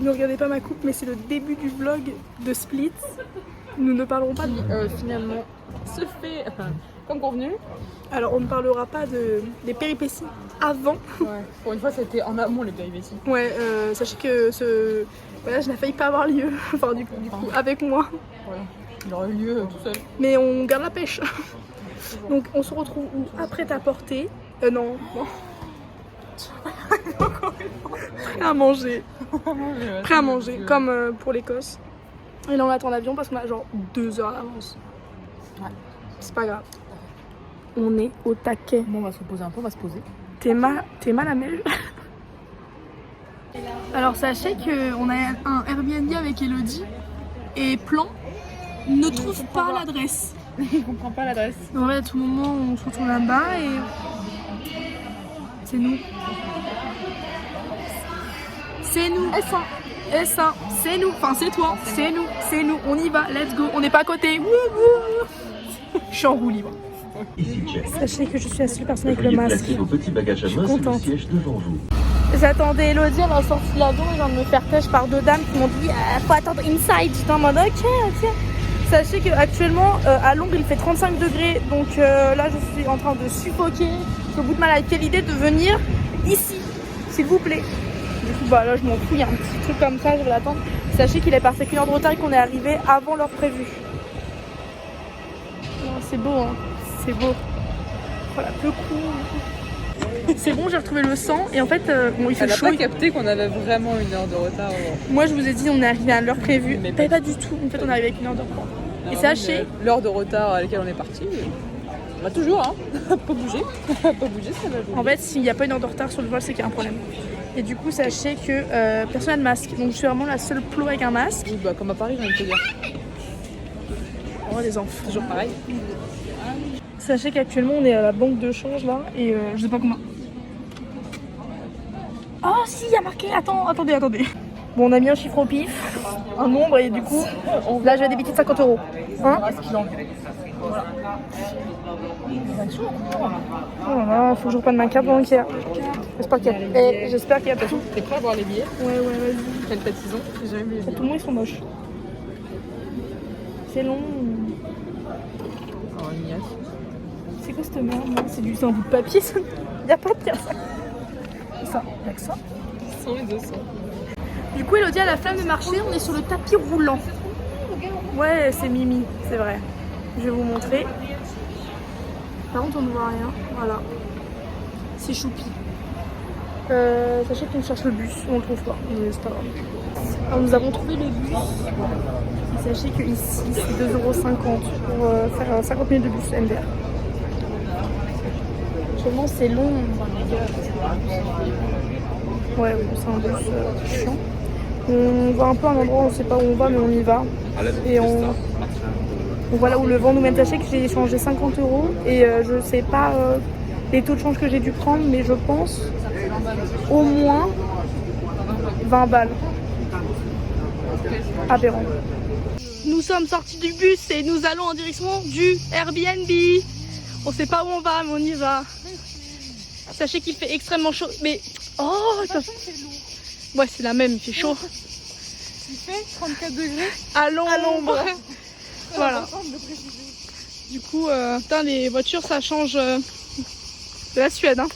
Ne regardez pas ma coupe, mais c'est le début du vlog de Split. Nous ne parlerons pas de... finalement se fait comme convenu. Alors on ne parlera pas des péripéties avant. Ouais. Pour une fois c'était en amont les péripéties. Ouais, sachez que ce voyage n'a failli pas avoir lieu, enfin du coup avec moi. Voilà. Il aurait eu lieu tout seul. Mais on garde la pêche. Donc on se retrouve où? Après ta portée. Non. Prêt à manger. Prêt à manger, comme pour l'Écosse. Et là on attend l'avion parce qu'on a genre 2 heures d'avance. Ouais. C'est pas grave. On est au taquet. Bon, on va se reposer un peu, on va se poser. T'es mal à mêle. Alors sachez qu'on a un Airbnb avec Elodie et Plan ne trouve pas l'adresse. Il comprend pas l'adresse. En vrai à tout moment on se retrouve là-bas et c'est nous. C'est nous. S1, c'est nous. Enfin c'est toi, c'est nous. On y va, let's go. On n'est pas à côté. Je suis en roue libre. Sachez que je suis la seule personne avec le masque. Vos petits bagages à main sur le siège devant vous. J'attendais Elodie à la sortie de l'avion, je viens de me faire pêche par 2 dames qui m'ont dit faut attendre inside. J'étais en mode ok. Sachez qu'actuellement à Londres il fait 35 degrés, donc là je suis en train de suffoquer. Je suis au bout de ma life. Quelle idée de venir ici, s'il vous plaît. Du coup bah là je m'en fous, il y a un petit truc comme ça, je vais l'attendre. Sachez qu'il est passé qu'1 heure de retard et qu'on est arrivé avant l'heure prévue. C'est beau hein, c'est beau. Voilà, peu cool. C'est bon, j'ai retrouvé le sang et en fait, bon, il fait chaud. Elle a pas capté qu'on avait vraiment 1 heure de retard. Moi, je vous ai dit, on est arrivé à l'heure prévue. Mais pas du tout. En fait, on est arrivé avec 1 heure de retard. Et sachez, l'heure de retard à laquelle on est parti, bah toujours, hein. Pas bouger, ça va bouger. En fait, s'il n'y a pas 1 heure de retard sur le vol, c'est qu'il y a un problème. Et du coup, sachez que personne n'a de masque. Donc, je suis vraiment la seule plo avec un masque. Oui, bah comme à Paris, j'ai envie de te dire. Oh, les enfants. Toujours pareil. Sachez qu'actuellement, on est à la banque de change là. Et je sais pas combien. Oh si, il y a marqué. Attendez. Bon, on a mis un chiffre au pif, un nombre, et du coup, là, je vais débiter de 50 €. Hein? Voilà. Oh là là, faut que je reprenne ma carte bancaire. J'espère qu'il y a tout. T'es prêt à voir les billets? Ouais, vas-y. Quel pâtisson? J'ai jamais vu les billets. Tout le monde, ils sont moches. C'est long. Oh, ignace. C'est quoi cette merde? C'est un bout de papier, ça. Y a pas de pire, ça. Ça, y'a que ça. 100 et 200. Du coup, Elodie a la flamme de marcher, on est sur le tapis roulant. Ouais, c'est Mimi, c'est vrai. Je vais vous montrer. Par contre, on ne voit rien. Voilà. C'est choupi. Sachez qu'on cherche le bus, on le trouve pas. Mais c'est pas grave. Alors, nous avons trouvé le bus. Et sachez que ici, c'est 2,50 € pour faire 50 minutes de bus MDR. Actuellement, c'est long. Ouais, bon, c'est un bus chiant. On va un peu à un endroit, on sait pas où on va, mais on y va. Et on voit là où le vent nous mène. Sachez que j'ai échangé 50 € et je sais pas les taux de change que j'ai dû prendre, mais je pense au moins 20 balles. Aberrant. Nous sommes sortis du bus et nous allons en direction du Airbnb. On sait pas où on va, mais on y va. Sachez qu'il fait extrêmement chaud. Mais oh, ça... Ouais, c'est la même, il fait chaud. Il fait 34 degrés à l'ombre. Voilà. Du coup, putain, les voitures, ça change de la Suède. Hein.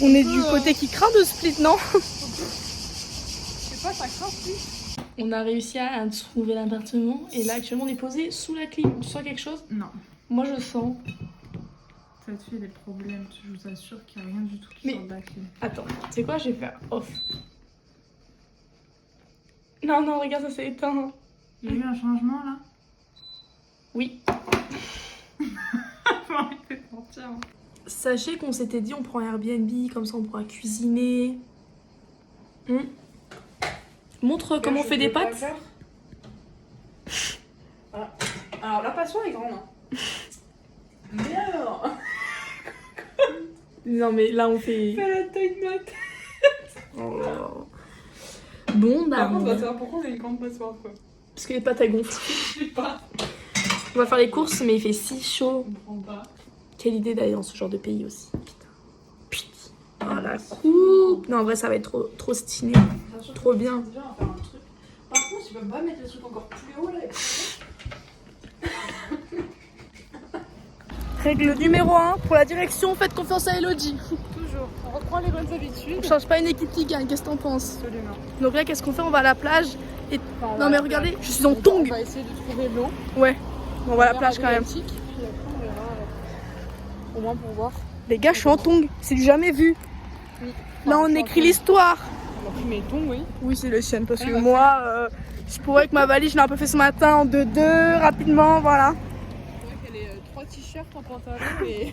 On est du côté qui craint de Split, non? Je sais pas, ça craint plus. On a réussi à trouver l'appartement et là, actuellement, on est posé sous la clim. Tu sens quelque chose? Non. Moi, je sens. Cette fille a des problèmes, je vous assure qu'il n'y a rien du tout qui sort de la clim. Attends, tu sais quoi, je vais faire off. Non, regarde, ça s'est éteint. Il y a eu un changement là? Oui. Faut arrêter de mentir. Sachez qu'on s'était dit on prend Airbnb, comme ça on pourra cuisiner. Montre comment on fait des pâtes. Voilà. Alors la passion est grande. Mais alors Non mais là on fait... fais la taille de ma tête. Oh. Bon bah... Par contre, on va savoir pourquoi on a une grande passoire quoi. Parce que les pâtes elles gonflent. Je sais pas. On va faire les courses mais il fait si chaud. Je comprends pas. Quelle idée d'aller dans ce genre de pays aussi. Putain. Oh la coupe. Non en vrai ça va être trop stylé. Trop bien. Par contre, tu peux pas mettre le truc encore plus haut là. Règle numéro 1 pour la direction, faites confiance à Elodie. Toujours. On reprend les bonnes habitudes. On change pas une équipe qui gagne, qu'est-ce que t'en penses? Absolument. Donc là qu'est-ce qu'on fait? On va à la plage et... Enfin, non mais regardez, je suis en On tongs. va essayer de trouver l'eau. Ouais, on va à la plage quand même. Puis après, on verra. Au moins pour voir. Les gars, je suis en tongs, c'est du jamais vu. Oui. Là on écrit l'histoire. On a pris mes tons, oui. Oui c'est le chien parce que moi, je pourrais avec ma valise, je l'ai un peu fait ce matin en 2-2, rapidement, voilà. C'est vrai qu'elle est 3 t-shirts, un pantalon et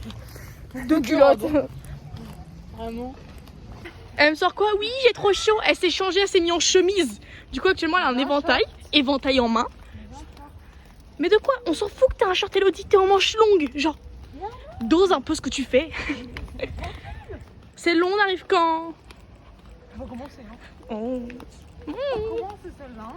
2 culottes. vraiment. Elle me sort quoi? Oui, j'ai trop chaud. Elle s'est changée, elle s'est mise en chemise. Du coup, actuellement, elle a un éventail en main. Mais de quoi? On s'en fout que t'as un short Elodie, t'es en manche longue. Genre, dose un peu ce que tu fais. C'est long, on arrive quand? On va commencer, hein. Oh. On commence celle-là.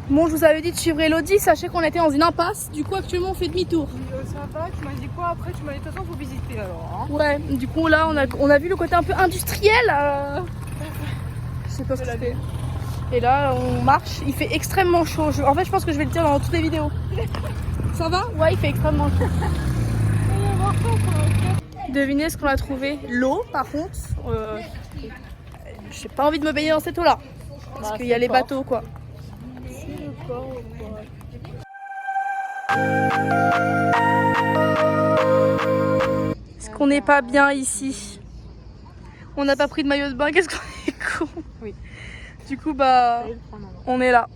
Bon, je vous avais dit de suivre Elodie. Sachez qu'on était dans une impasse. Du coup, actuellement, on fait demi-tour. Ça va, tu m'as dit quoi après? Tu m'as dit de toute façon, faut visiter alors. Hein. Ouais, du coup, là, on a vu le côté un peu industriel. Je sais pas ce que c'était. Et là, on marche. Il fait extrêmement chaud. En fait, je pense que je vais le dire dans toutes les vidéos. Ça va? Ouais, il fait extrêmement chaud. Devinez ce qu'on a trouvé. L'eau, par contre. J'ai pas envie de me baigner dans cette eau-là. Parce qu'il y a les bateaux, quoi. Est-ce qu'on n'est pas bien ici? On n'a pas pris de maillot de bain, qu'est-ce qu'on est con. Oui. Du coup, bah, on est là.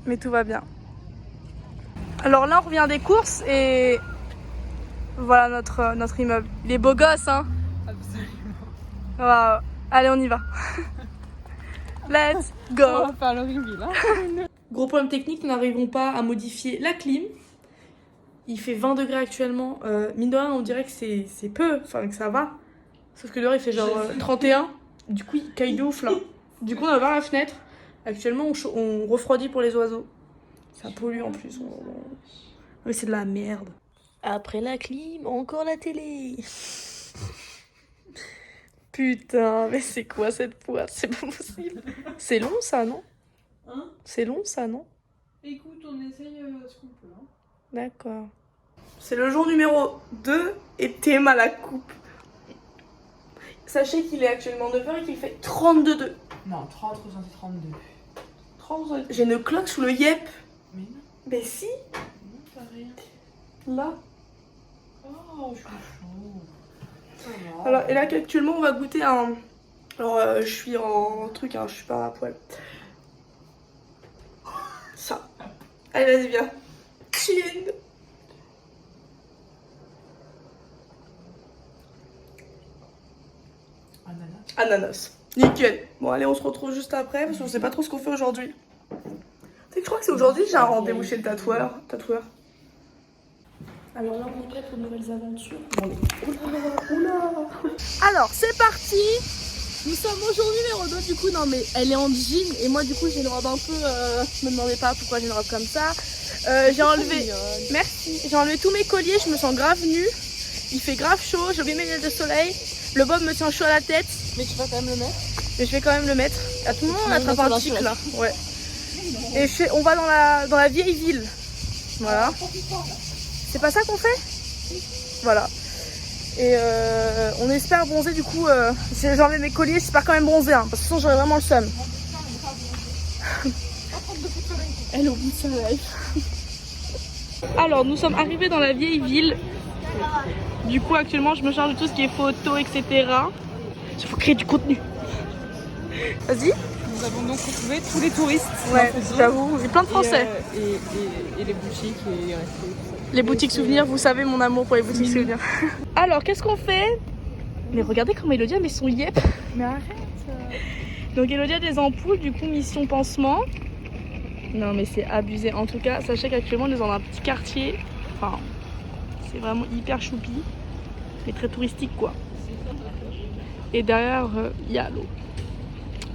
Mais tout va bien. Alors là, on revient des courses et voilà notre immeuble. Il est beau gosse, hein? Absolument. Wow. Allez, on y va. Let's go. On va faire le reveal, hein. Gros problème technique, nous n'arrivons pas à modifier la clim. Il fait 20 degrés actuellement. Mine de rien, on dirait que c'est peu, enfin que ça va. Sauf que dehors, il fait genre 31. Du coup, il caille de ouf là. Du coup, on a ouvert la fenêtre. Actuellement, on refroidit pour les oiseaux. Ça pollue en plus. Mais c'est de la merde. Après la clim, encore la télé. Putain, mais c'est quoi cette poisse? C'est pas possible. C'est long ça, non? Hein? C'est long ça, non? Écoute, on essaye ce qu'on peut. Hein. D'accord. C'est le jour numéro 2 et thème à la coupe. Sachez qu'il est actuellement 9h et qu'il fait 32. Non, 30, 32. 32. J'ai une cloque sous le yep. Mais non. Mais si. Non, t'as rien. Là. Oh, je suis chaud. Ça va. Alors, et là actuellement on va goûter un... Alors je suis en truc, hein, je suis pas à poil. Ça. Allez vas-y viens. Chin. Ananas. Nickel. Bon allez on se retrouve juste après parce qu'on sait pas trop ce qu'on fait aujourd'hui. Tu sais que je crois que c'est aujourd'hui j'ai un rendez-vous chez le tatoueur. Alors là on est prêt pour de nouvelles aventures. Oula. Alors c'est parti. Nous sommes au jour numéro 2 du coup. Non mais elle est en jean et moi du coup j'ai une robe un peu... me demandez pas pourquoi j'ai une robe comme ça. J'ai enlevé... Merci. J'ai enlevé tous mes colliers, je me sens grave nue. Il fait grave chaud, j'ai oublié mes lunettes de soleil. Le bob me tient chaud à la tête. Mais tu vas quand même le mettre. Mais je vais quand même le mettre. À tout le monde on attrape un tic là. Ouais. Et on va dans la vieille ville. Voilà. C'est pas ça qu'on fait? Voilà. Et on espère bronzer du coup. Si j'enlève mes colliers, j'espère quand même bronzer. Hein, parce que sinon j'aurais vraiment le seum. Elle est au bout de sa life. Alors nous sommes arrivés dans la vieille ville. Du coup actuellement je me charge de tout ce qui est photos, etc. Il faut créer du contenu. Vas-y. Nous avons donc retrouvé tous les touristes. Ouais, j'avoue, il y a plein de Français. Et les boutiques et les restos. Les boutiques souvenirs, vous savez mon amour pour les boutiques souvenirs. Alors, qu'est-ce qu'on fait? Mais regardez comment Elodie met son yep. Mais arrête. Donc Elodie a des ampoules, du coup mission pansement. Non mais c'est abusé. En tout cas, sachez qu'actuellement nous sommes dans un petit quartier. Enfin, c'est vraiment hyper choupi. Mais très touristique quoi. Et derrière, il y a l'eau.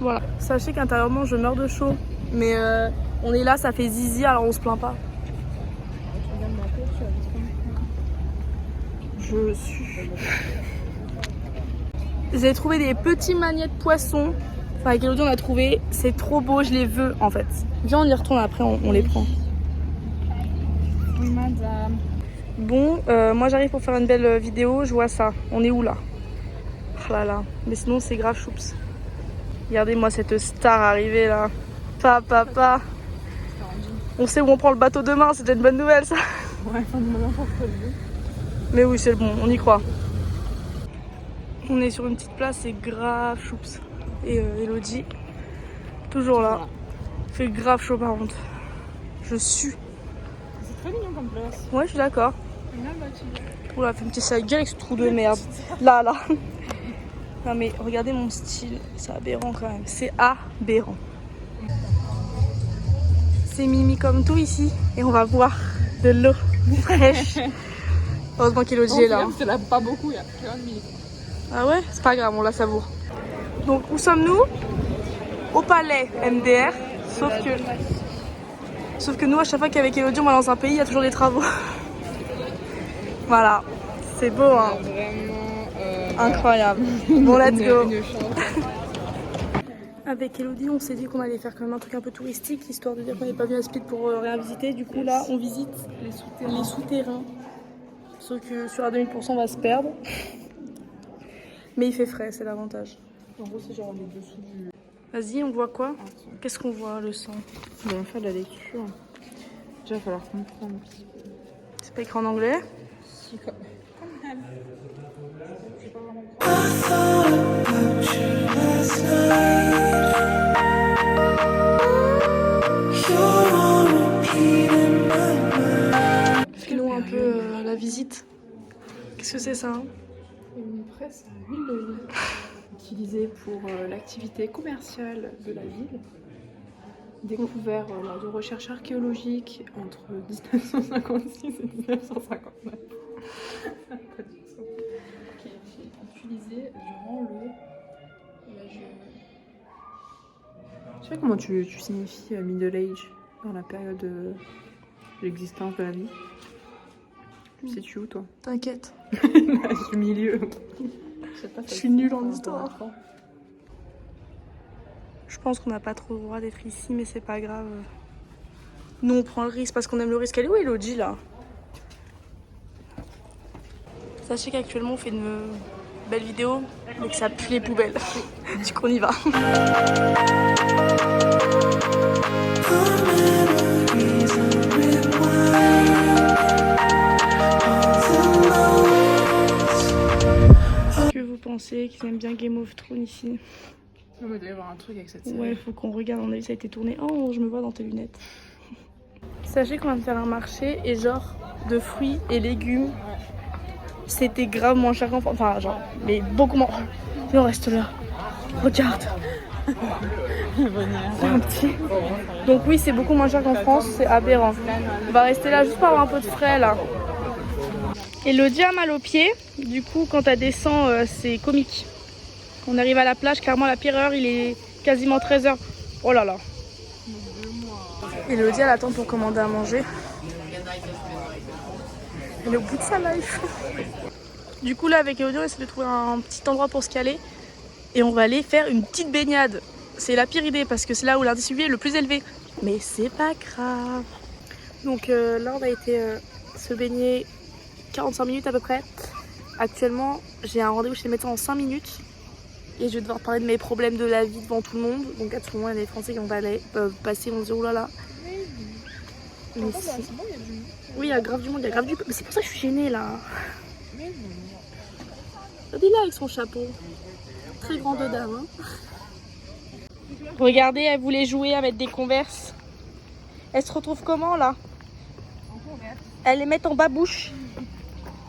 Voilà. Sachez qu'intérieurement je meurs de chaud. Mais on est là, ça fait zizi, alors on se plaint pas. Je suis... J'ai trouvé des petits magnets de poisson. Enfin, avec Elodie, on a trouvé. C'est trop beau, je les veux en fait. Viens, on y retourne après, on les prend. Oui, madame. Bon, moi j'arrive pour faire une belle vidéo. Je vois ça. On est où là? Voilà. Mais sinon, c'est grave choups. Regardez-moi cette star arrivée là. Papa. On sait où on prend le bateau demain, c'est déjà une bonne nouvelle ça. Ouais, fin de moment pour le. Mais oui, c'est le bon, on y croit. On est sur une petite place, c'est grave choups. Et Elodie, toujours là. Voilà. Fait grave chaud par contre. Je sue. C'est très mignon comme place. Ouais, je suis d'accord. Bien bâti. Oula, fait un petit sale gueule avec ce trou de merde. Là. Non mais regardez mon style, c'est aberrant quand même. C'est aberrant. C'est Mimi comme tout ici. Et on va boire de l'eau fraîche. Heureusement qu'Elodie est là. hein. C'est là pas beaucoup, il y a 40 minutes. Ah ouais? C'est pas grave, on la savoure. Donc où sommes-nous? Au palais MDR. Sauf que nous, à chaque fois qu'avec Elodie on va dans un pays, il y a toujours des travaux. Voilà. C'est beau hein. Vraiment Incroyable. Bon, let's go. une chance. Avec Elodie, on s'est dit qu'on allait faire quand même un truc un peu touristique, histoire de dire qu'on n'est pas venu à Split pour rien visiter. Du coup, là, on visite les souterrains. Sauf que sur la 2000%, on va se perdre. Mais il fait frais, c'est l'avantage. En gros, c'est genre les dessous du. Vas-y, on voit quoi? Qu'est-ce qu'on voit? Le sang. On va faire de la lecture. Déjà, il va falloir comprendre. C'est pas écrit en anglais? Si, comme même. Fais-nous un peu la visite. Qu'est-ce que c'est ça? Une presse à huile d'olive utilisée pour l'activité commerciale de la ville. Découvert lors de recherches archéologiques entre 1956 et 1959. Qui est utilisé durant le. Je sais pas comment tu signifies Middle Age dans la période de l'existence de la vie. Tu sais-tu où toi? T'inquiète. Du milieu. Je suis nulle en histoire. Je pense qu'on n'a pas trop le droit d'être ici, mais c'est pas grave. Nous, on prend le risque parce qu'on aime le risque. Elle est où Elodie là? Sachez qu'actuellement, on fait une belle vidéo, mais que ça pue les poubelles. Du coup, on y va. Que vous pensez qu'ils aiment bien Game of Thrones ici? Il doit y avoir un truc avec cette série. Ouais, faut qu'on regarde, on a vu ça a été tourné. Oh, je me vois dans tes lunettes. Sachez qu'on vient de faire un marché et genre de fruits et légumes, c'était grave moins cher qu'en France. Enfin, genre, mais beaucoup moins. Et on reste là. Regarde. C'est un petit. Donc oui, c'est beaucoup moins cher qu'en France, c'est aberrant. On va rester là juste pour avoir un peu de frais là. Elodie a mal aux pieds, du coup quand elle descend c'est comique. On arrive à la plage, clairement la pire heure, il est quasiment 13h. Oh là là. Elodie elle attend pour commander à manger. Elle est au bout de sa life. Du coup là avec Elodie on essaie de trouver un petit endroit pour se caler. Et on va aller faire une petite baignade. C'est la pire idée parce que c'est là où l'indice UV est le plus élevé. Mais c'est pas grave. Donc là on a été se baigner 45 minutes à peu près. Actuellement j'ai un rendez-vous chez le médecin en 5 minutes. Et je vais devoir parler de mes problèmes de la vie devant tout le monde. Donc à tout moment il y a des Français qui peuvent passer, on se dit oulala. Mais si. Oui il y a grave du monde, il y a grave du... Mais c'est pour ça que je suis gênée là. Regardez là avec son chapeau. Très grande dame. Hein. Regardez, elle voulait jouer avec des Converse. Elle se retrouve comment là? Elle les met en babouche.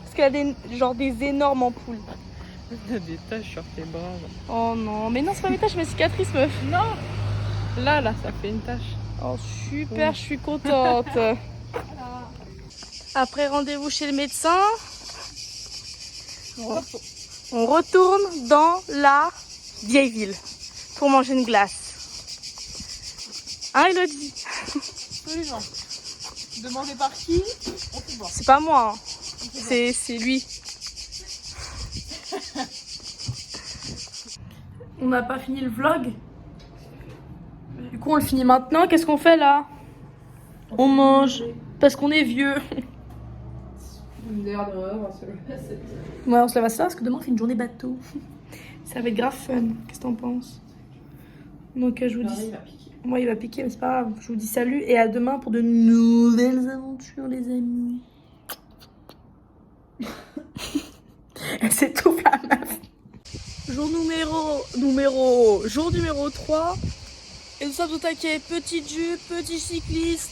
Parce qu'elle a des énormes ampoules. Il y a des taches sur tes bras. Oh non, mais non, c'est pas mes taches, mes cicatrices, meuf. Non. Là, ça fait une tache. Oh super, je suis contente. Après rendez-vous chez le médecin, on retourne dans la vieille ville pour manger une glace. Hein Elodie? Absolument. Demandé par qui? On peut voir. C'est pas moi, hein. C'est lui. On n'a pas fini le vlog. Du coup, on le finit maintenant. Qu'est-ce qu'on fait là? On mange. Parce qu'on est vieux. D'ailleurs, on va se lever à 7h. Ouais, on se lève à ça parce que demain, c'est une journée bateau. Ça va être grave fun. Qu'est-ce que t'en penses? Donc, je vous dis. Moi, il va piquer, mais c'est pas grave. Je vous dis salut et à demain pour de nouvelles aventures, les amis. Elle s'étouffe la meuf. Jour numéro 3. Et nous sommes au taquet. Petite jupe, petit cycliste,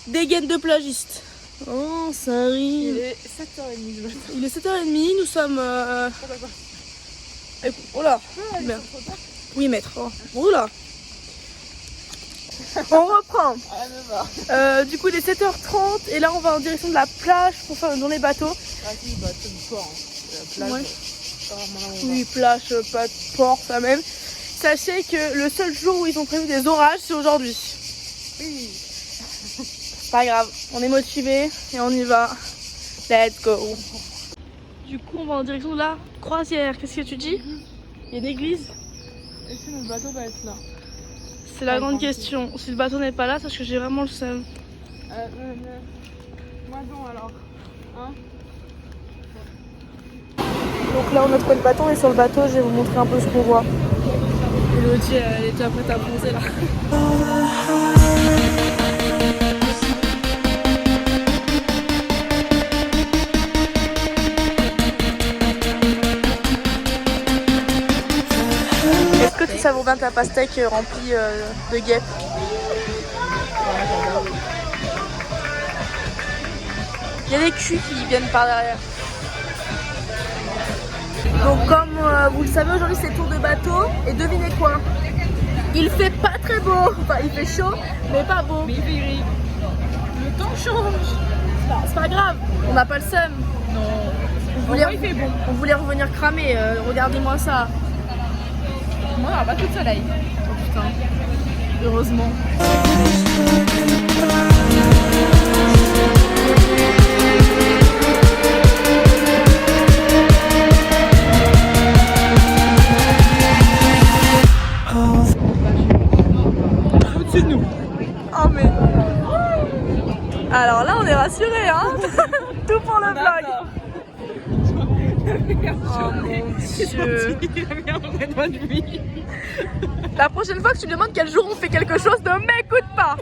dégaine de plagiste. Oh, ça arrive. Il est 7h30 du matin. Il est 7h30, nous sommes... Oh là, merde. Oui, maître. Oh là. On reprend. Du coup, il est 7h30 et là, on va en direction de la plage pour faire une journée bateau. Ah si, bateau du port. La plage. Ouais. Oui, plage, pas de port, ça même. Sachez que le seul jour où ils ont prévu des orages, c'est aujourd'hui. Oui. C'est pas grave, on est motivés et on y va. Let's go. Du coup, on va en direction de la croisière. Qu'est-ce que tu dis? Il y a une église? Est-ce que notre bateau va être là? C'est la grande question. Si le bateau n'est pas là, sache que j'ai vraiment le seum. Moi non alors. Hein? Donc là, on a trouvé le bateau et sur le bateau, je vais vous montrer un peu ce qu'on voit. Elodie, elle est déjà prête à bronzer là. Est-ce que tu savoures bien ta pastèque remplie de guêpes? Il y a des culs qui viennent par derrière. Donc comme vous le savez, aujourd'hui c'est tour de bateau et devinez quoi? Il fait pas très beau, enfin il fait chaud mais pas beau. Mais il fait gris. Le temps change. C'est pas grave, on n'a pas le seum. Non. Il fait bon. On voulait revenir cramer, regardez-moi ça. Moi on n'a pas tout de soleil. Oh putain, heureusement. Au-dessus de nous. Oh mais... Alors là on est rassurés hein. Tout pour le vlog. Oh mon Dieu. La prochaine fois que tu me demandes quel jour on fait quelque chose, ne m'écoute pas.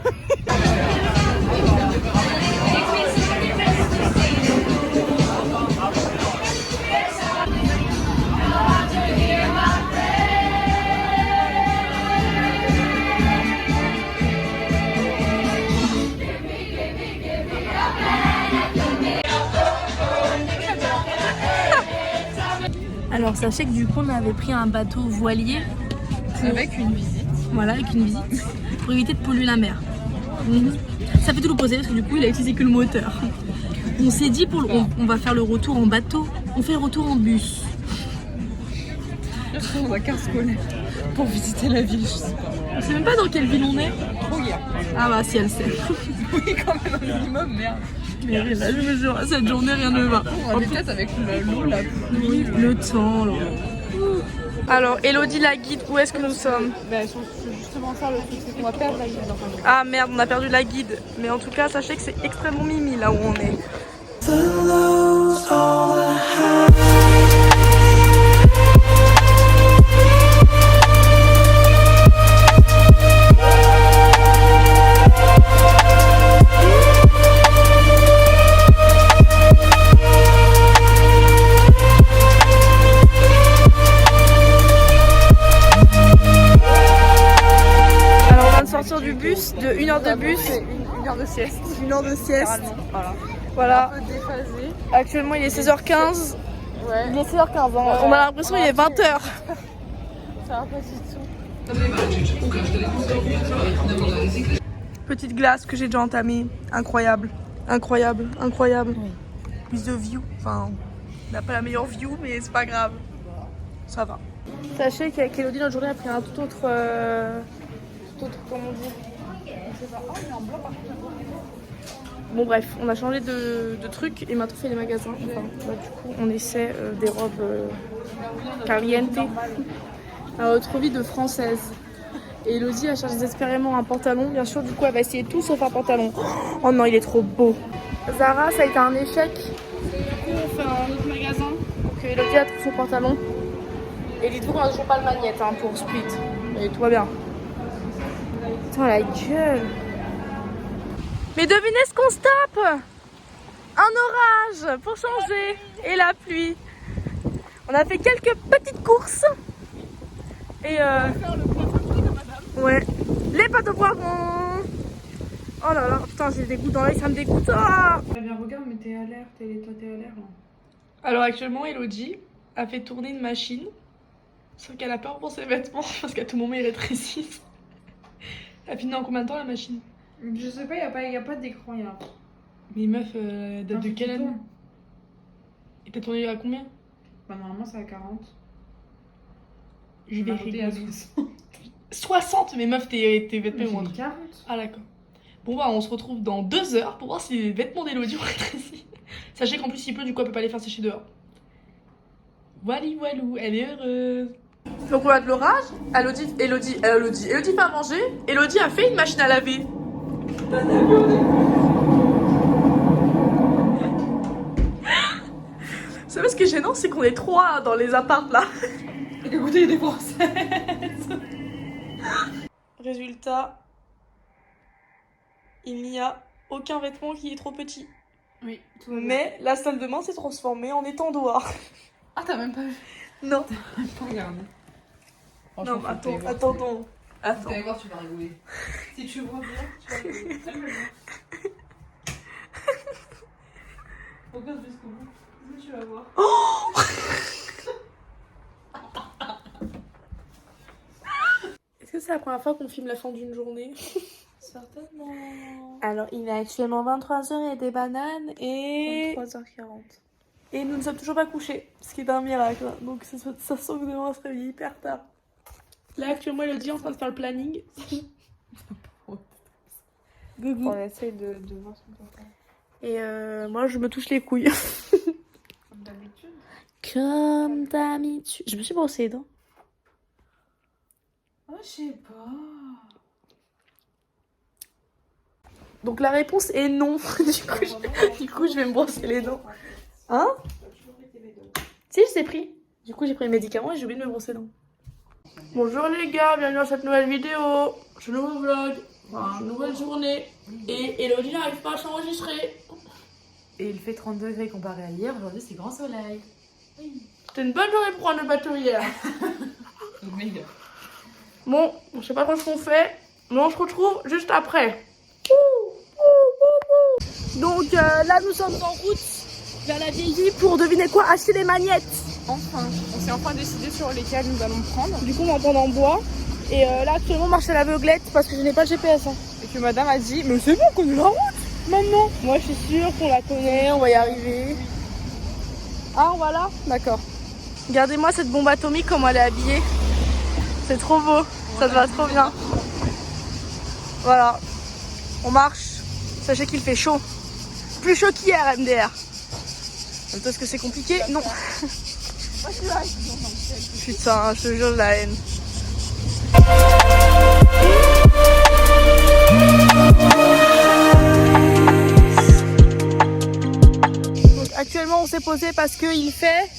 Alors sachez que du coup on avait pris un bateau voilier Avec une visite. Voilà, avec une visite pour éviter de polluer la mer. Ça fait tout l'opposé parce que du coup il a utilisé que le moteur. On s'est dit on va faire le retour en bateau, on fait le retour en bus. On va carte scolaire pour visiter la ville, je sais pas. On sait même pas dans quelle ville on est. Trop bien. Ah bah si elle sait. Oui, quand même un minimum, merde. Mais là je me jure, cette journée rien ne va. On va peut-être avec l'eau, la pluie. Le temps là. Alors Elodie la guide, où est-ce que nous sommes? Ben, c'est justement ça le truc, c'est qu'on va perdre la guide. Ah merde, on a perdu la guide. Mais en tout cas, sachez que c'est extrêmement mimi là où on est. Du bus, de 1 heure de bus, une heure de sieste. 1 heure de sieste. Voilà. Voilà. Un peu déphasé. Actuellement il est 16h15. Ouais. Il est 16h15. Hein. On a l'impression qu'il est 20h. Ça va pas du tout. Petite glace que j'ai déjà entamée. Incroyable. Incroyable. Incroyable. Oui. Plus de view. Enfin, on n'a pas la meilleure view, mais c'est pas grave. Ça va. Sachez qu'avec Elodie, notre journée a pris un tout autre. Comme on dit. Bon bref, on a changé de truc et maintenant on fait les magasins. Enfin, bah, du coup on essaie des robes caliente. à notre vie de française. Et Elodie elle cherche désespérément un pantalon. Bien sûr, du coup, elle va essayer tout sauf un pantalon. Oh non, il est trop beau. Zara, ça a été un échec. Du coup, on fait un autre magasin. Donc Elodie a trouvé son pantalon. Et dites-vous qu'on a toujours pas le magnète hein, pour Split. Et tout va bien. Putain, la gueule. Mais devinez ce qu'on se tape. Un orage pour changer. Et la pluie. On a fait quelques petites courses. Et ouais. Les pâtes au poivron. Oh là là, putain, j'ai des gouttes dans l'œil, ça me dégoûte. Ah Bien, regarde, mais t'es à l'air, t'es à l'air là. Alors actuellement, Elodie a fait tourner une machine. Sauf qu'elle a peur pour ses vêtements parce qu'à tout moment ils rétrécissent. Elle finit en combien de temps la machine? Je sais pas, y a pas d'écran, y a. Mais meuf, date de quelle année? Et t'as tourné à combien? Bah normalement c'est à 40. Je vais à rigoler. 60. Mais meuf, tes vêtements ont 40. Ah d'accord. Bon bah on se retrouve dans 2 heures pour voir si les vêtements d'Elodie ont rétréci. Sachez qu'en plus il pleut, du coup elle peut pas les faire sécher dehors. Voilou voilou, elle est heureuse. Donc on a de l'orage. Elodie fait à manger. Elodie a fait une machine à laver. Vous savez ce qui est gênant, c'est qu'on est 3 dans les apparts là. Et que goûter des Françaises. Résultat, il n'y a aucun vêtement qui est trop petit. Oui, Mais la salle de bain s'est transformée en étendoir. Ah, t'as même pas vu? Non. Pas regardé. Non, mais attends. Vous allez voir, tu vas rigoler. Si tu vois bien, tu vas rigoler. Regarde jusqu'au bout. Tu vas voir. Est-ce que c'est la première fois qu'on filme la fin d'une journée? Certainement. Alors, il est actuellement 23h et des bananes et... 23h40. Et nous ne sommes toujours pas couchés, ce qui est un miracle. Donc ça sent que demain on se réveille hyper tard. Là, actuellement, Elodie est en train de faire le planning. Gougou. On essaye de voir ce qu'on peut faire. Et moi, je me touche les couilles. Comme d'habitude. Comme d'habitude. Je me suis brossé les dents. Oh, je sais pas. Donc la réponse est non. du coup, je vais me brosser les dents. Hein? Si, je t'ai pris. Du coup, j'ai pris les médicaments et j'ai oublié de me brosser les dents. Bonjour les gars, bienvenue dans cette nouvelle vidéo. Ce nouveau vlog. Une nouvelle journée. Et Elodie n'arrive pas à s'enregistrer. Et il fait 30 degrés comparé à hier, aujourd'hui c'est grand soleil. C'était une bonne journée pour prendre le bateau hier. Le meilleur. Bon, je sais pas trop ce qu'on fait, mais on se retrouve juste après. Donc là, nous sommes en route vers la vieille vie pour deviner quoi, acheter des magnettes. Enfin, on s'est enfin décidé sur lesquels nous allons prendre. Du coup, on va en prendre en bois. Et là, actuellement, on marche à l'aveuglette parce que je n'ai pas le GPS. Hein. Et que madame a dit, mais c'est bon, on connaît la route maintenant. Moi, je suis sûre qu'on la connaît, on va y arriver. Ah, voilà. D'accord. Regardez-moi cette bombe atomique, comment elle est habillée. C'est trop beau, ça te va trop bien. Voilà, on marche. Sachez qu'il fait chaud. Plus chaud qu'hier, MDR. Est-ce que c'est compliqué? Non. Putain, je te jure, la haine. Donc actuellement on s'est posé parce qu'il fait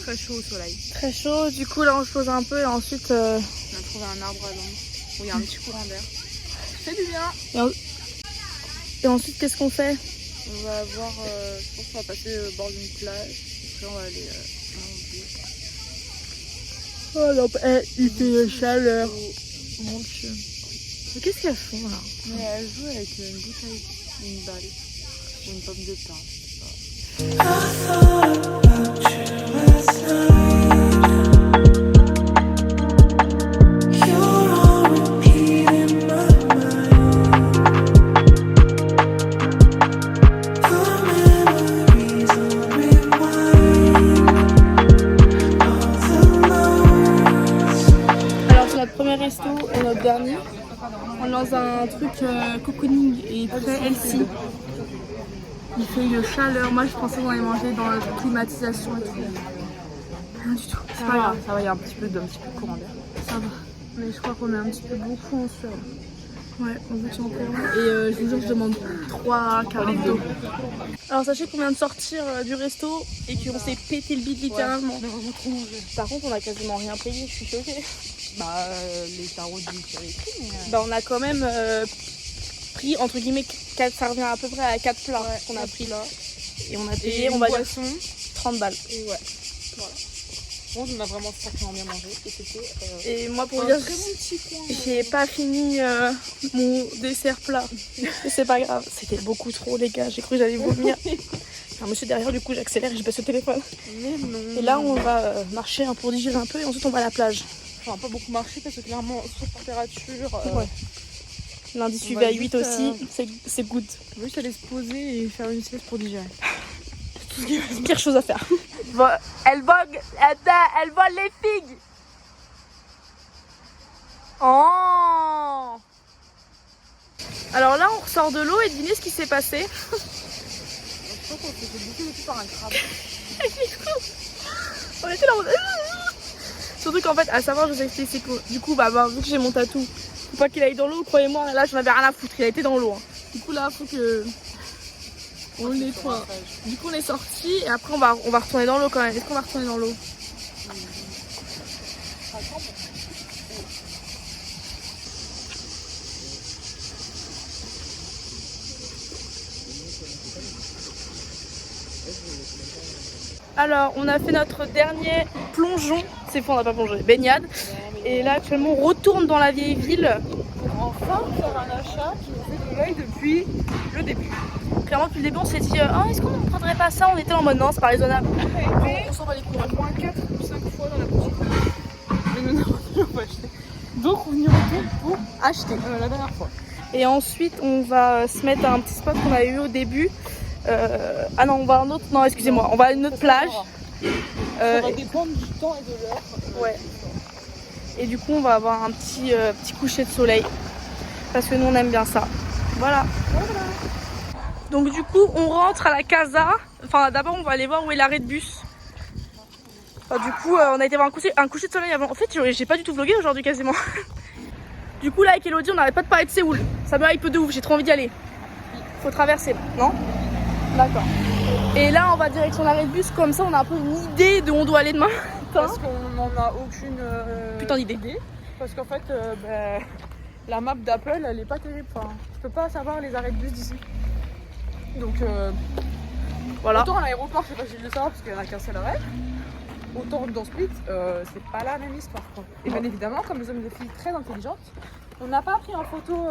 Très chaud au soleil. très chaud. Du coup là on se pose un peu et ensuite On a trouvé un arbre à l'ombre où il y a un petit courant d'air. Ça fait du bien. et ensuite qu'est-ce qu'on fait? On va voir, je pense qu'on va passer au bord d'une plage. Après on va aller Oh non, il fait chaleur. Mon Dieu. Mais qu'est-ce qu'elles font là? Mais elle joue avec une bouteille, une balle, ou une pomme de pain. Alors c'est notre premier resto et notre dernier. On est dans un truc cocooning et très healthy. Il fait une chaleur. Moi je pensais qu'on allait manger dans la climatisation et tout. Rien du tout. C'est pas grave. Ça va, il y a un petit peu de courant d'air. Ça va. Mais je crois qu'on est un petit peu beaucoup en sueur. Ouais, on vous tient au courant. Et je vous jure, je demande 3 carafes d'eau. Alors sachez qu'on vient de sortir du resto et qu'on s'est pété le bide littéralement. Par contre on a quasiment rien payé, je suis choquée. Bah, les tarots du écrit, mais. Bah on a quand même pris entre guillemets 4, ça revient à peu près à 4 plats qu'on a pris là. Et on a payé, on va dire 30 balles. Et ouais. Voilà. Bon, on a vraiment sacrément bien mangé. Et c'était. Et moi pour vous dire, très bon petit coin. j'ai pas fini mon dessert plat. C'est pas grave, c'était beaucoup trop les gars, j'ai cru que j'allais vomir. Un monsieur derrière, du coup j'accélère et je baisse le téléphone. Mais non. Et là on va marcher pour digérer un peu et ensuite on va à la plage. Enfin, pas beaucoup marché parce que clairement, sur température. Ouais. Lundi on suivi va à 8 juste, aussi, c'est good. On va juste aller se poser et faire une sieste pour digérer. Pire chose à faire. Elle vole les figues. Oh. Alors là on ressort de l'eau et devinez ce qui s'est passé. Je crois qu'on s'est fait bouffer dessus par un crabe. On était là en mode... Surtout qu'en fait, à savoir, je vous explique, c'est que du coup, vu que j'ai mon tatou, faut pas qu'il aille dans l'eau, croyez-moi, là je n'avais rien à foutre, il a été dans l'eau. Hein. Du coup là, faut que on le nettoie. Du coup on est sorti et après on va retourner dans l'eau quand même. Est-ce qu'on va retourner dans l'eau? Alors, on a fait notre dernier plongeon. C'est faux, on n'a pas plongé. Baignade. Et là, actuellement, on retourne dans la vieille ville. Pour enfin faire un achat qui nous fait de l'œil depuis le début. Clairement, depuis le début, on s'est dit est-ce qu'on ne prendrait pas ça? On était en mode non, c'est pas raisonnable. On s'en va les couilles. Au moins 4 ou 5 fois dans la boutique. Mais nous n'avons toujours pas acheté. Donc, on y retourne pour acheter la dernière fois. Et ensuite, on va se mettre à un petit spot qu'on avait eu au début. Ah non, on va à un autre. Non, excusez-moi, on va à une autre plage. Ça va dépendre du temps et de l'heure. Ouais. Et du coup, on va avoir un petit coucher de soleil. Parce que nous, on aime bien ça. Voilà. Donc, du coup, on rentre à la casa. Enfin, d'abord, on va aller voir où est l'arrêt de bus. Enfin, du coup, on a été voir un coucher de soleil avant. En fait, j'ai pas du tout vlogué aujourd'hui quasiment. Du coup, là, avec Elodie, on n'arrête pas de parler de Séoul. Ça me hype de ouf, j'ai trop envie d'y aller. Faut traverser, non? D'accord. Et là, on va direction l'arrêt de bus, comme ça, on a un peu une idée de où on doit aller demain. Parce qu'on n'en a aucune putain d'idée. Parce qu'en fait, la map d'Apple, elle est pas terrible. Enfin, tu peux pas savoir les arrêts de bus d'ici. Donc, voilà. Autant à l'aéroport, c'est facile de savoir parce qu'il y en a qu'un seul arrêt. Autant dans Split, c'est pas la même histoire, quoi. Et bien évidemment, comme nous sommes des filles très intelligentes, on n'a pas pris en photo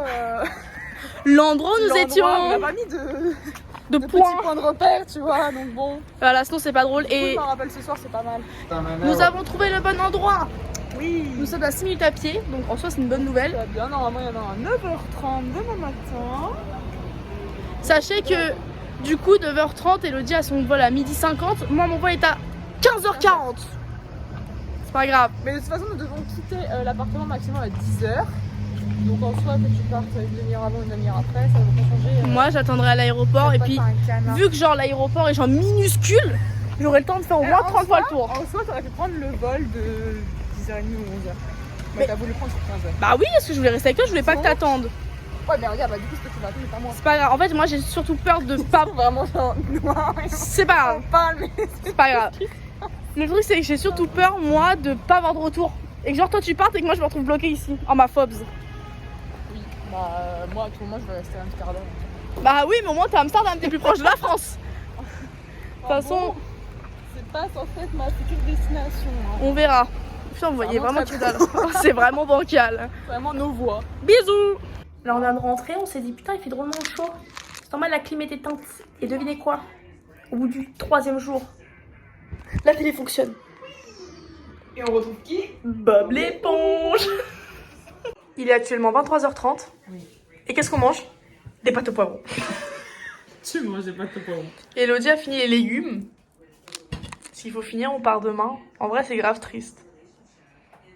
l'endroit où nous étions. On n'a pas mis de petits points de repère, tu vois. Donc bon. Voilà, sinon c'est pas drôle. Et je m'en rappelle ce soir, c'est pas mal. Nous avons trouvé le bon endroit. Oui. Nous sommes à 6 minutes à pied, donc en soi c'est une bonne nouvelle. Ça va bien, normalement il y en a à 9h30 demain matin. Sachez que du coup 9h30, Elodie a son vol à 12h50. Moi mon vol est à 15h40. C'est pas grave. Mais de toute façon nous devons quitter l'appartement maximum à 10h. Donc en soi que tu partes une demi-heure avant, une demi-heure après, ça va pas changer. Moi j'attendrai à l'aéroport et puis vu que genre l'aéroport est genre minuscule, j'aurai le temps de faire au moins 30 fois le tour. En soi t'aurais pu prendre le vol de 10h30 ou 11h. Mais t'as voulu prendre sur 15h. Bah oui, parce que je voulais rester avec toi, je voulais pas que t'attendes. Ouais mais regarde, du coup ce que tu vas attendre, c'est pas moi. C'est pas grave, en fait moi j'ai surtout peur de pas... Vraiment genre noir. C'est pas grave. On parle mais c'est pas grave. Le truc c'est que j'ai surtout peur moi de pas avoir de retour. Et que genre toi tu partes et que moi je me retrouve bloquée ici, en ma phobes. Oui, bah moi à tout moment je vais rester à Amsterdam. Bah oui mais au moins t'es à Amsterdam, t'es plus proche de la France. De toute façon... Bon, c'est pas censé être ma future destination. Hein. On verra. Putain vous voyez vraiment que dalle. C'est vraiment bancal. Vraiment nos voix. Bisous. Là on vient de rentrer, on s'est dit putain il fait drôlement chaud. C'est normal la clim est éteinte. Et devinez quoi? Au bout du 3e jour, la télé fonctionne. Et on retrouve qui? Bob l'éponge. Il est actuellement 23h30. Oui. Et qu'est-ce qu'on mange? Des pâtes au poivron. Tu manges des pâtes au poivron. Elodie a fini les légumes. S'il faut finir, on part demain. En vrai, c'est grave triste.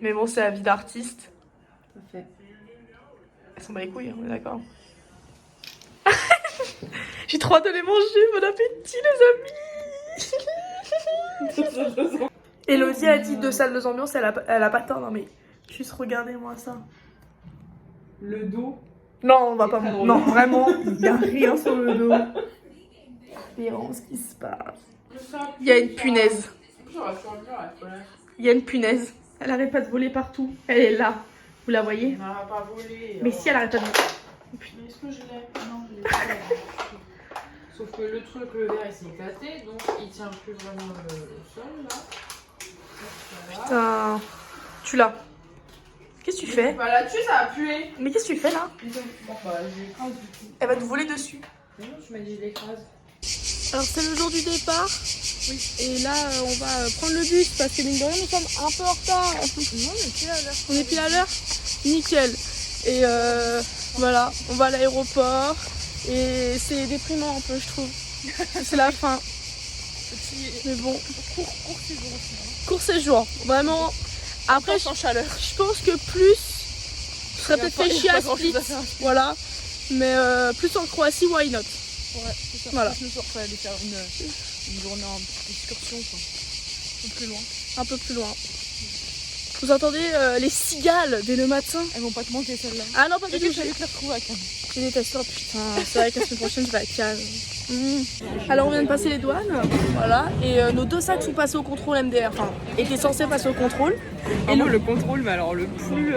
Mais bon, c'est la vie d'artiste. Tout à fait. Elles sont bas les couilles, on est d'accord. J'ai trop hâte de les manger, bon appétit les amis. Elodie a dit 2 salles, 2 ambiances, elle a pas tort, non mais juste regardez-moi ça. Le dos. Non, on va pas. très drôle. Non, vraiment, il y a rien sur le dos. Espérons ce qui se passe. Il y a une punaise. Il y a une punaise. Elle arrête pas de voler partout. Elle est là. Vous la voyez? Elle n'a pas volé. Mais si, elle arrête pas de voler. Mais est-ce que je l'ai? Non, je l'ai pas. Sauf que le truc, le verre, il s'est éclaté, donc il tient plus vraiment le sol là. Voilà. Putain. Tu l'as. Qu'est-ce que tu fais? Bah là-dessus, ça a pué. Mais qu'est-ce que tu fais là? Bon, bah, je l'écrase du coup. Elle va te voler dessus. Mais non, tu m'as dit je l'écrase. Alors c'est le jour du départ. Oui. Et là on va prendre le bus parce que mine de rien nous sommes un peu en retard. Non, on est pile à l'heure. On est pile à l'heure? Nickel. Et voilà, on va à l'aéroport. Et c'est déprimant un peu je trouve. C'est la fin. Mais bon. Court séjour. Vraiment. Après je pense que plus je serais peut-être fait chier à Split. Voilà. Mais plus en Croatie, why not? Ouais, c'est ça. Voilà. Je me suis aller faire une journée en excursion, quoi. Un peu plus loin. Un peu plus loin. Vous entendez les cigales dès le matin? Elles vont pas te manquer celles-là. Ah non, pas du tout. J'allais te les retrouver à Cannes. Je déteste, oh putain, c'est vrai que la semaine prochaine je vais à Cannes. Alors on vient de passer les douanes, voilà, et nos 2 sacs sont passés au contrôle MDR, enfin, étaient censés passer au contrôle. Et Le contrôle, mais alors le plus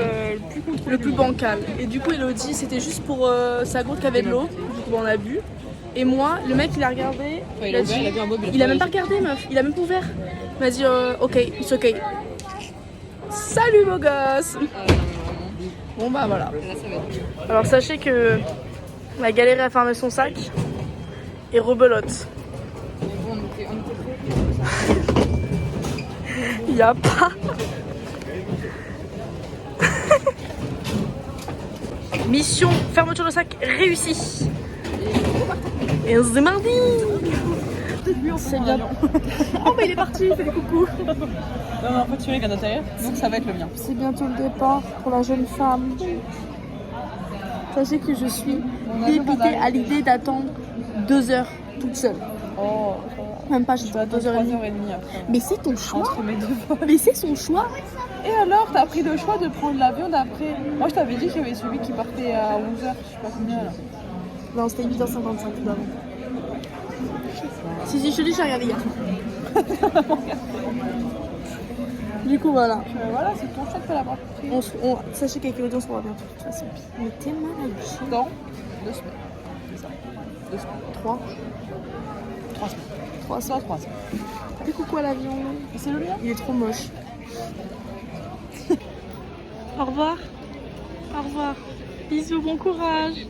contrôlé. le plus bancal. Et du coup Elodie, c'était juste pour sa gourde qui avait de l'eau, du coup on a bu. Et moi, le mec il a regardé, Il a vu un bob, il a même pas regardé meuf, il a même pas ouvert. Il m'a dit ok, it's ok. Salut beau gosse. Bon bah voilà. Là, ça va être. Alors sachez que on a galéré à fermer son sac et rebelote. Mais bon, on était prêts. Il y a pas. Mission fermeture de sac réussie. Et c'est mardi. C'est bien. Oh mais il est parti, il fait des coucous. Non, en fait, tu es à l'intérieur, donc ça va être le mien. C'est bientôt le départ pour la jeune femme. Sachez que je suis dépitée à l'idée d'attendre 2 heures toute seule. Oh, Même pas, je dois 2h30. 3h30 après. Mais c'est ton choix. Entre mes 2 vols. Mais c'est son choix. Et alors, t'as pris le choix de prendre l'avion d'après. Moi, je t'avais dit qu'il y avait celui qui partait à 11h, je sais pas combien là. Non, c'était 8h55 tout d'avant. Si, je te dis, j'ai regardé hier. Du coup, voilà. Voilà, c'est ton choix de pas l'avoir pris. Sachez qu'avec l'audience, on va bientôt de toute façon. Mais t'es malade. Dans 2 semaines. C'est ça. 2 semaines. 3. 3 semaines. 3 semaines. 3 semaines. Fais coucou à l'avion. Et c'est le mien? Il est trop moche. Au revoir. Au revoir. Bisous, bon courage.